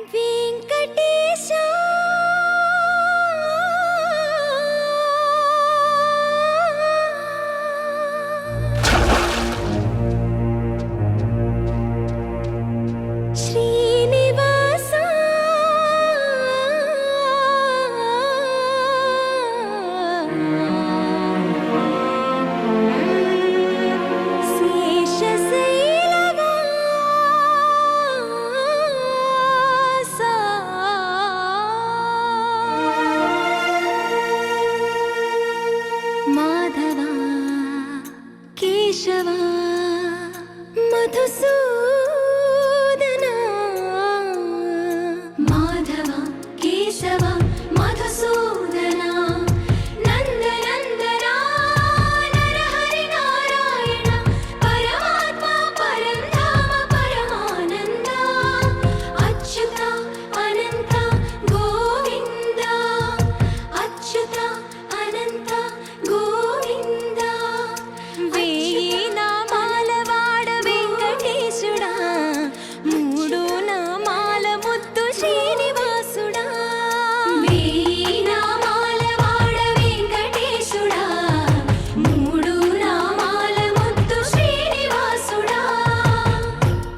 వెంకటేశ శ్రీనివాస మాధవ కేశవ మధుసూదన మాధవ కేశవ మధుసూదన నందనందన నరహరి నారాయణ పరమాత్మ పరంధామ పరమానంద అచ్యుత అనంత గోవింద అచ్యుత అనంత గోవింద వేయి నామాల వాడ వెంకటేశుడా మూడు నామాల ముద్దు శ్రీనివాసుడా వేయి నామాల వాడ వెంకటేశుడా మూడు నామాల ముద్దు శ్రీనివాసుడా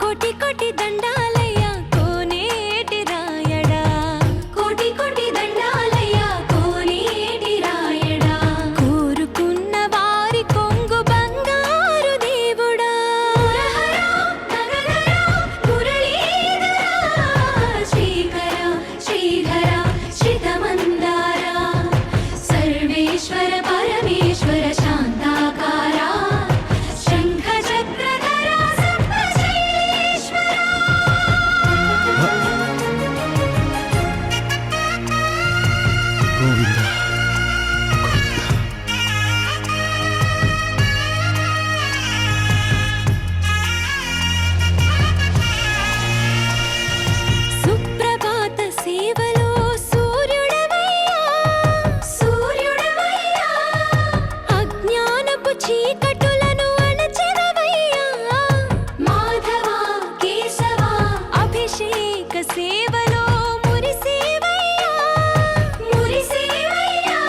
కోటి కోటి దండాలయ్య కోనేటి రాయడా కోటి కోటి దండాలయ్య కోనేటి రాయడా కోరుకున్న వారి కొంగు బంగారు దేవుడా శ్రీకర శ్రీధర శ్రితమందార సర్వేశ్వర పరమేశ్వర శాంతాకార శంఖ చక్రధర సప్తశైలేశ్వర గోవింద సుప్రభాత సేవలో సూర్యుడవయ్యా సూర్యుడవయ్యా అజ్ఞానపు చీకటులను అణచెదవయ్యా మాధవ కేశవ అభిషేక సేవలో మురిసేవయ్యా మురిసేవయ్యా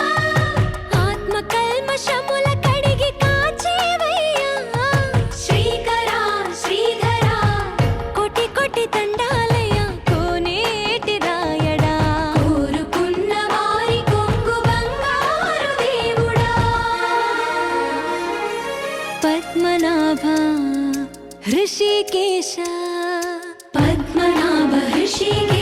ఆత్మ కల్మషముల కడిగి కాచేవయ్యా శ్రీకర శ్రీధర కోటి కోటి దండాలయ కోనేటి రాయడా కోరుకున్న వారి కొంగు బంగారు దేవుడా పద్మనాభ హృషికేశ పద్మనాభ హృషికేశ